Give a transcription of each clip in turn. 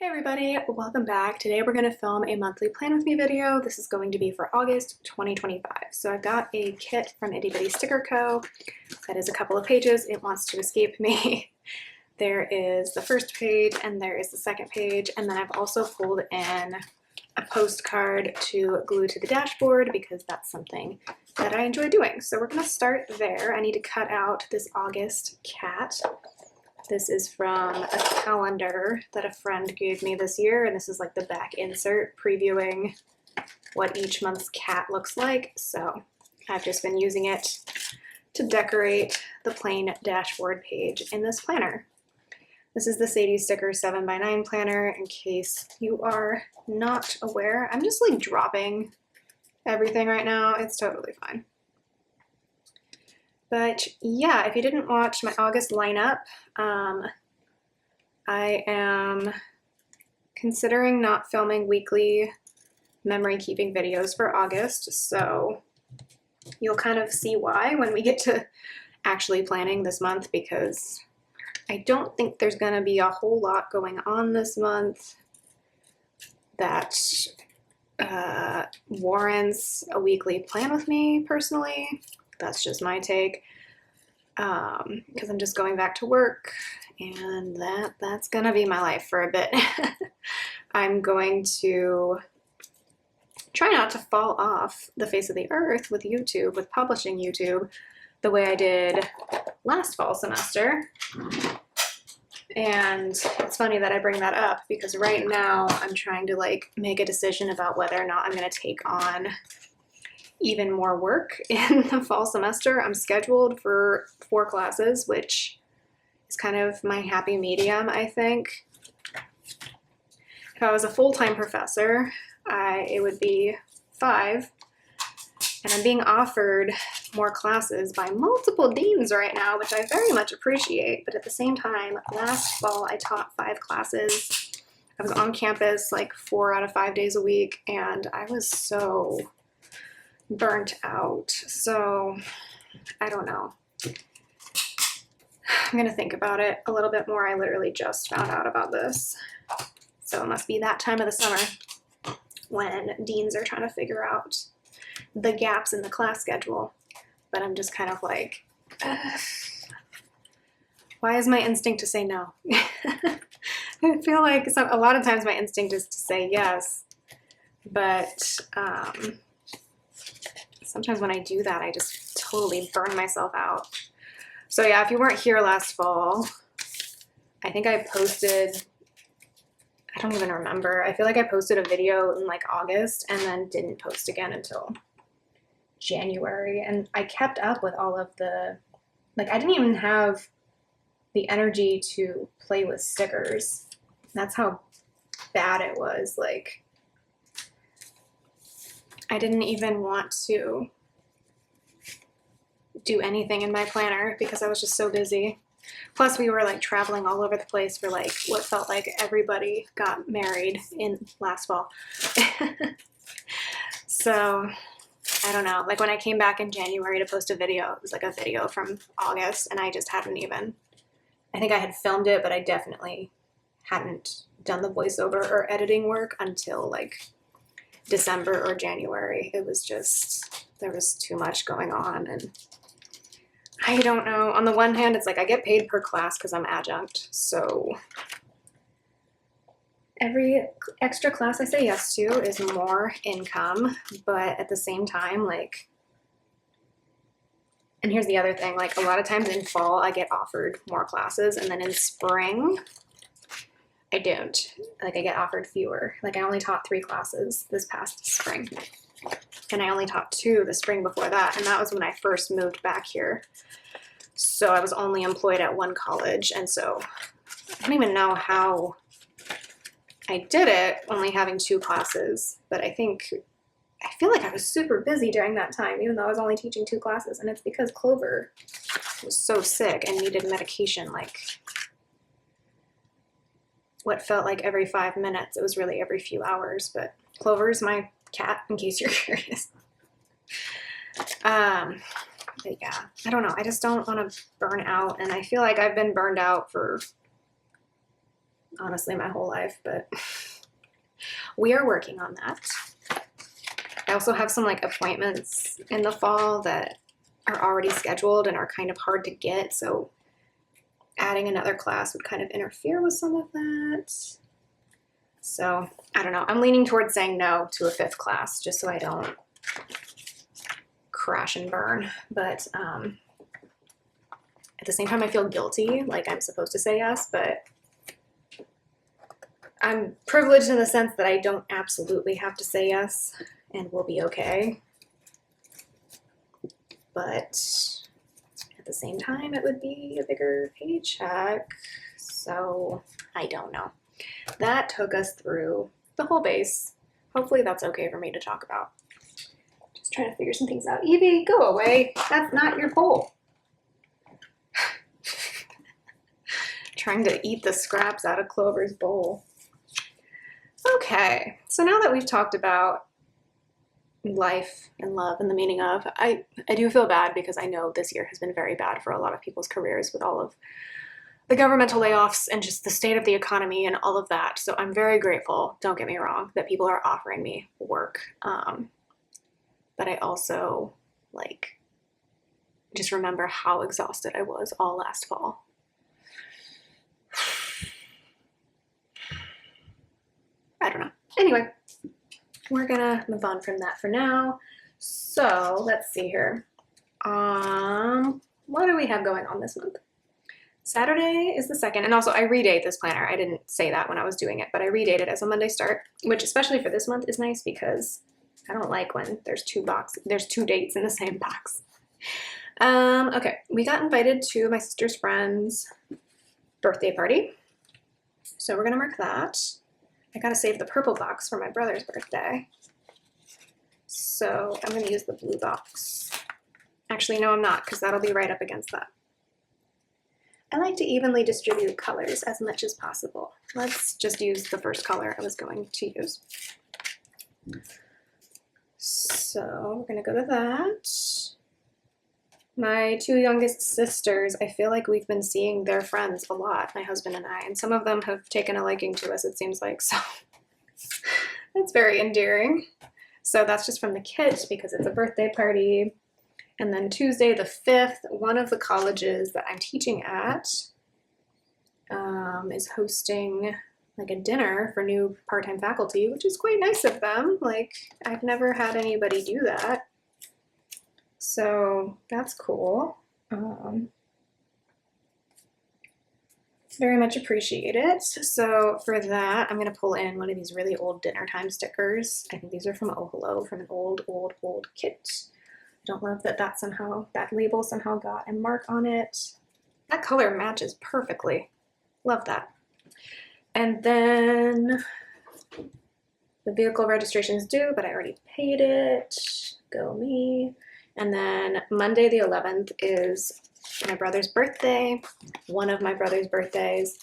Hey everybody, welcome back. Today we're going to film a monthly plan with me video. This is going to be for August 2025. So I've got a kit from Itty Sticker Co. that is a couple of pages. It wants to escape me. There is the first page and there is the second page, and then I've also pulled in a postcard to glue to the dashboard because that's something that I enjoy doing. So we're going to start there. I need to cut out this August cat. This is from a calendar that a friend gave me this year, and this is like the back insert previewing what each month's cat looks like. So I've just been using it to decorate the plain dashboard page in this planner. This is the Sadie Sticker 7x9 planner. In case you are not aware, I'm just like dropping everything right now. It's totally fine. But yeah, if you didn't watch my August lineup, I am considering not filming weekly memory keeping videos for August, so you'll kind of see why when we get to actually planning this month, because I don't think there's going to be a whole lot going on this month that warrants a weekly plan with me personally. That's just my take, because I'm just going back to work, and that's gonna be my life for a bit. I'm going to try not to fall off the face of the earth with YouTube, with publishing YouTube, the way I did last fall semester. And it's funny that I bring that up because right now I'm trying to like make a decision about whether or not I'm gonna take on even more work in the fall semester. I'm scheduled for 4 classes, which is kind of my happy medium, I think. If I was a full-time professor, it would be 5, and I'm being offered more classes by multiple deans right now, which I very much appreciate, but at the same time, last fall I taught 5 classes. I was on campus like 4 out of 5 days a week, and I was so burnt out. So I don't know. I'm gonna think about it a little bit more. I literally just found out about this, so it must be that time of the summer when deans are trying to figure out the gaps in the class schedule. But I'm just kind of like, why is my instinct to say no? I feel like a lot of times my instinct is to say yes, but sometimes when I do that, I just totally burn myself out. So yeah, if you weren't here last fall, I think I posted, I don't even remember. I feel like I posted a video in like August and then didn't post again until January. And I kept up with all of the, like I didn't even have the energy to play with stickers. That's how bad it was. Like, I didn't even want to do anything in my planner because I was just so busy. Plus we were like traveling all over the place for like what felt like everybody got married in last fall. So I don't know, like when I came back in January to post a video, it was like a video from August, and I just hadn't even, I think I had filmed it, but I definitely hadn't done the voiceover or editing work until like December or January. It was just, there was too much going on, and I don't know. On the one hand, it's like I get paid per class because I'm adjunct, so every extra class I say yes to is more income, but at the same time, like, and here's the other thing, like a lot of times in fall I get offered more classes, and then in spring I don't. Like I get offered fewer. Like I only taught 3 classes this past spring, and I only taught 2 the spring before that, and that was when I first moved back here. So I was only employed at 1 college, and so I don't even know how I did it only having 2 classes, but I feel like I was super busy during that time, even though I was only teaching 2 classes, and it's because Clover was so sick and needed medication like what felt like every 5 minutes. It was really every few hours, but Clover's my cat, in case you're curious. But yeah, I don't know. I just don't want to burn out, and I feel like I've been burned out for honestly my whole life, but we are working on that. I also have some like appointments in the fall that are already scheduled and are kind of hard to get, so adding another class would kind of interfere with some of that. So I don't know. I'm leaning towards saying no to a 5th class just so I don't crash and burn. But at the same time, I feel guilty, like I'm supposed to say yes, but I'm privileged in the sense that I don't absolutely have to say yes and we'll be okay. But at the same time, it would be a bigger paycheck. So I don't know. That took us through the whole base. Hopefully that's okay for me to talk about. Just trying to figure some things out. Evie, go away. That's not your bowl. Trying to eat the scraps out of Clover's bowl. Okay, so now that we've talked about life and love and the meaning of, I do feel bad because I know this year has been very bad for a lot of people's careers with all of the governmental layoffs and just the state of the economy and all of that. So I'm very grateful, don't get me wrong, that people are offering me work. But I also like just remember how exhausted I was all last fall. I don't know. Anyway, we're gonna move on from that for now. So let's see here. What do we have going on this month? Saturday is the 2nd, and also I redate this planner. I didn't say that when I was doing it, but I redate it as a Monday start, which especially for this month is nice because I don't like when there's 2 dates in the same box. Okay, we got invited to my sister's friend's birthday party, so we're gonna mark that. I gotta save the purple box for my brother's birthday, so I'm gonna use the blue box. Actually, no, I'm not, because that'll be right up against that. I like to evenly distribute colors as much as possible. Let's just use the first color I was going to use. So we're gonna go to that. My 2 youngest sisters, I feel like we've been seeing their friends a lot, my husband and I, and some of them have taken a liking to us, it seems like, so that's very endearing. So that's just from the kids because it's a birthday party. And then Tuesday the 5th, one of the colleges that I'm teaching at is hosting like a dinner for new part-time faculty, which is quite nice of them. Like, I've never had anybody do that. So that's cool. Very much appreciate it. So for that, I'm gonna pull in one of these really old dinner time stickers. I think these are from Oh Hello, from an old kit. Don't love that that label somehow got a mark on it. That color matches perfectly. Love that. And then the vehicle registration is due, but I already paid it. Go me. And then Monday the 11th is my brother's birthday, one of my brother's birthdays,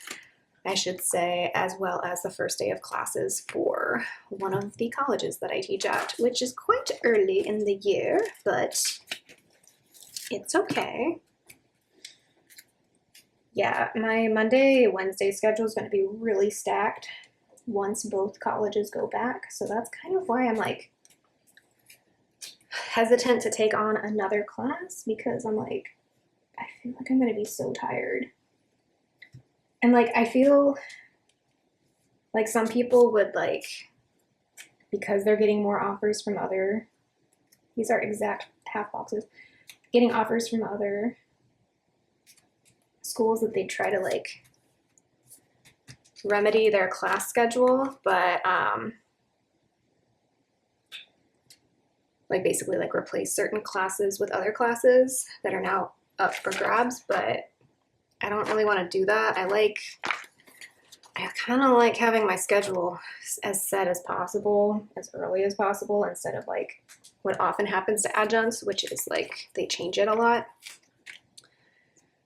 I should say, as well as the first day of classes for one of the colleges that I teach at, which is quite early in the year, but it's okay. Yeah, my Monday-Wednesday schedule is going to be really stacked once both colleges go back, so that's kind of why I'm like hesitant to take on another class, because I'm like, I feel like I'm going to be so tired. And like, I feel like some people would like, because they're getting more offers from other, these are exact half boxes, getting offers from other schools, that they try to like remedy their class schedule, but like basically like replace certain classes with other classes that are now up for grabs, but I don't really want to do that. I kind of like having my schedule as set as possible, as early as possible, instead of like what often happens to adjuncts, which is like they change it a lot.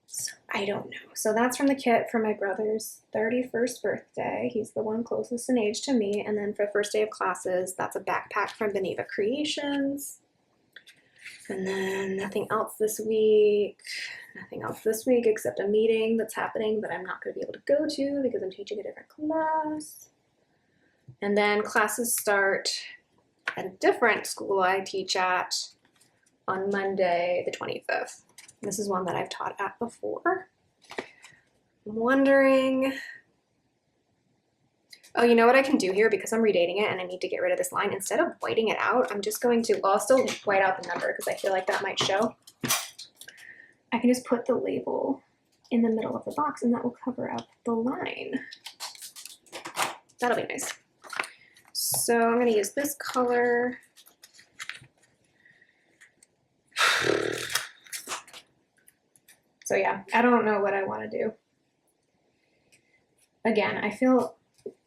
So I don't know. So that's from the kit for my brother's 31st birthday. He's the one closest in age to me. And then for first day of classes, that's a backpack from Beneva Creations. And then nothing else this week. Nothing else this week except a meeting that's happening that I'm not going to be able to go to because I'm teaching a different class. And then classes start at a different school I teach at on Monday, the 25th. This is one that I've taught at before. I'm wondering, oh, you know what I can do here because I'm redating it and I need to get rid of this line. Instead of whiting it out, I'm just going to, well, I'll still white out the number because I feel like that might show. I can just put the label in the middle of the box and that will cover up the line. That'll be nice. So I'm going to use this color. So yeah, I don't know what I want to do. Again, I feel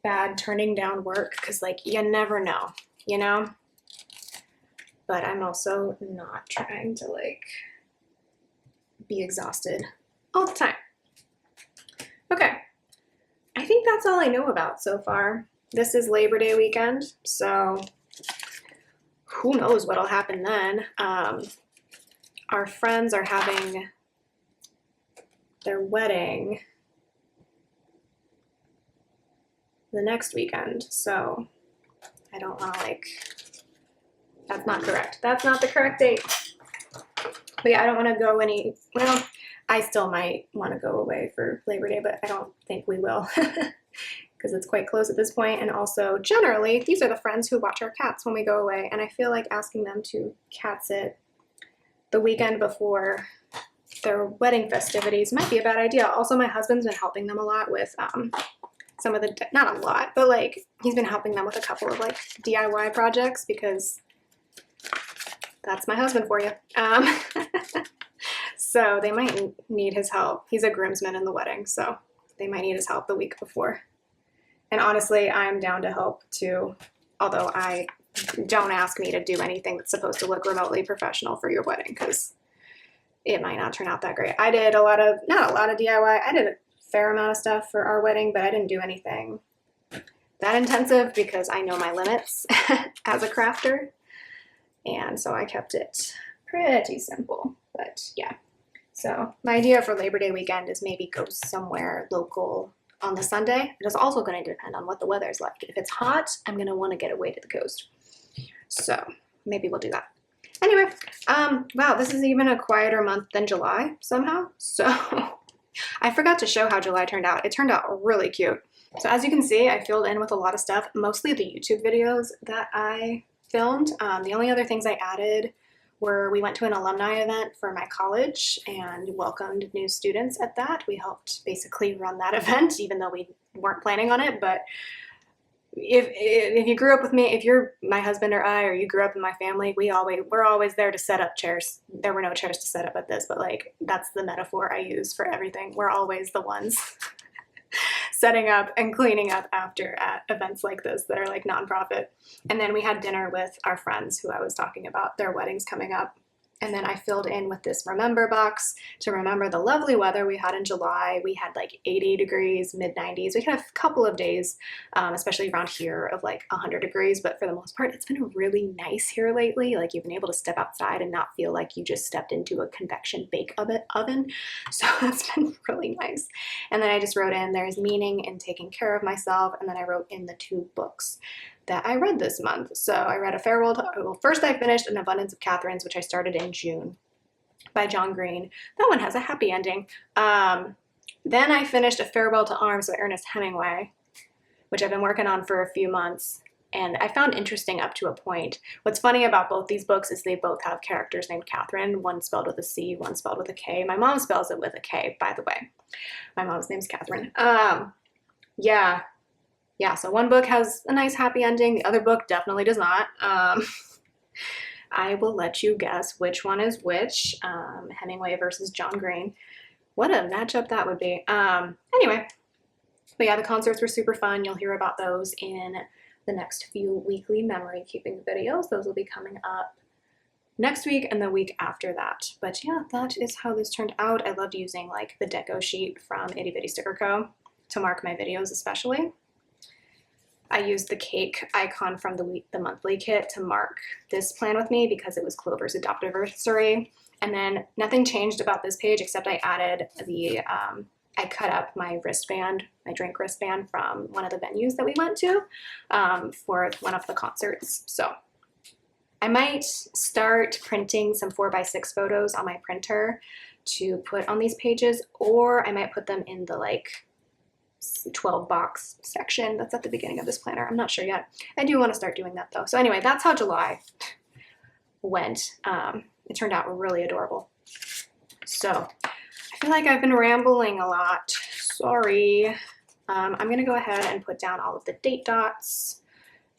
bad turning down work because like you never know, you know? But I'm also not trying to like be exhausted all the time. Okay, I think that's all I know about so far. This is Labor Day weekend, so who knows what'll happen then. Our friends are having their wedding the next weekend, so I don't want to like, that's not correct. That's not the correct date. But yeah, I don't want to go any, well, I still might want to go away for Labor Day, but I don't think we will because it's quite close at this point. And also generally, these are the friends who watch our cats when we go away. And I feel like asking them to cat sit the weekend before their wedding festivities might be a bad idea. Also, my husband's been helping them a lot with some of the, not a lot, but like he's been helping them with a couple of like DIY projects because that's my husband for you. So they might need his help. He's a groomsman in the wedding, so they might need his help the week before. And honestly, I'm down to help too, although I don't ask me to do anything that's supposed to look remotely professional for your wedding because it might not turn out that great. I did a lot of, not a lot of DIY, I did a fair amount of stuff for our wedding, but I didn't do anything that intensive because I know my limits as a crafter. And so I kept it pretty simple, but yeah. So my idea for Labor Day weekend is maybe go somewhere local on the Sunday. It is also going to depend on what the weather is like. If it's hot, I'm going to want to get away to the coast. So maybe we'll do that. Anyway, wow, this is even a quieter month than July somehow. So I forgot to show how July turned out. It turned out really cute. So as you can see, I filled in with a lot of stuff, mostly the YouTube videos that I filmed. The only other things I added were we went to an alumni event for my college and welcomed new students at that. We helped basically run that event, even though we weren't planning on it. But if you grew up with me, if you're my husband or I, or you grew up in my family, we're always there to set up chairs. There were no chairs to set up at this, but like that's the metaphor I use for everything. We're always the ones setting up and cleaning up after at events like this that are like nonprofit. And then we had dinner with our friends who I was talking about, their weddings coming up. And then I filled in with this remember box to remember the lovely weather we had in July. We had like 80 degrees, mid 90s. We had a couple of days, especially around here, of like 100 degrees. But for the most part, it's been really nice here lately. Like you've been able to step outside and not feel like you just stepped into a convection bake oven. So that's been really nice. And then I just wrote in, there's meaning in taking care of myself. And then I wrote in the 2 books that I read this month. So I read A Farewell to, well, first I finished An Abundance of Catherines, which I started in June by John Green. That one has a happy ending. Then I finished A Farewell to Arms by Ernest Hemingway, which I've been working on for a few months. And I found interesting up to a point. What's funny about both these books is they both have characters named Catherine, one spelled with a C, one spelled with a K. My mom spells it with a K, by the way. My mom's name's Catherine. Yeah, so one book has a nice happy ending. The other book definitely does not. I will let you guess which one is which. Hemingway versus John Green. What a matchup that would be. Anyway, but yeah, the concerts were super fun. You'll hear about those in the next few weekly memory keeping videos. Those will be coming up next week and the week after that. But yeah, that is how this turned out. I loved using like the deco sheet from Itty Bitty Sticker Co. to mark my videos especially. I used the cake icon from the monthly kit to mark this plan with me because it was Clover's adoptiversary. And then nothing changed about this page except I added the, I cut up my wristband, my drink wristband from one of the venues that we went to for one of the concerts. So I might start printing some 4x6 photos on my printer to put on these pages, or I might put them in the like 12 box section that's at the beginning of this planner. I'm not sure yet. I do want to start doing that though. So anyway, that's how July went. It turned out really adorable. So I feel like I've been rambling a lot. Sorry. I'm going to go ahead and put down all of the date dots,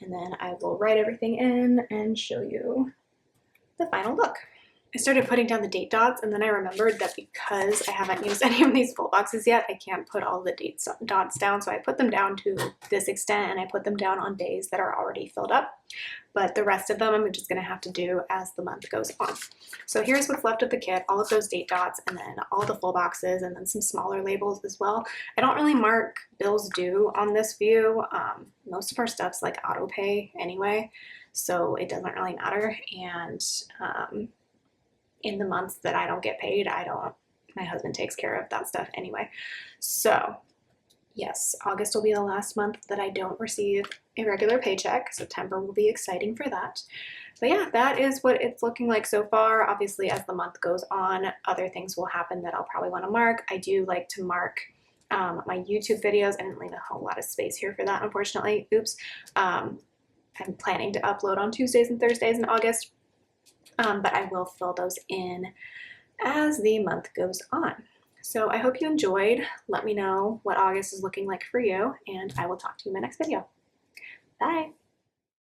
and then I will write everything in and show you the final look. I started putting down the date dots, and then I remembered that because I haven't used any of these full boxes yet, I can't put all the date dots down. So I put them down to this extent, and I put them down on days that are already filled up. But the rest of them I'm just going to have to do as the month goes on. So here's what's left of the kit, all of those date dots, and then all the full boxes, and then some smaller labels as well. I don't really mark bills due on this view. Most of our stuff's like auto pay anyway, so it doesn't really matter. And in the months that I don't get paid, my husband takes care of that stuff anyway. So yes, August will be the last month that I don't receive a regular paycheck. September will be exciting for that. But yeah, that is what it's looking like so far. Obviously, as the month goes on, other things will happen that I'll probably want to mark. I do like to mark my YouTube videos. I didn't leave a whole lot of space here for that, unfortunately. Oops. I'm planning to upload on Tuesdays and Thursdays in August. But I will fill those in as the month goes on. So I hope you enjoyed. Let me know what August is looking like for you, and I will talk to you in my next video. Bye.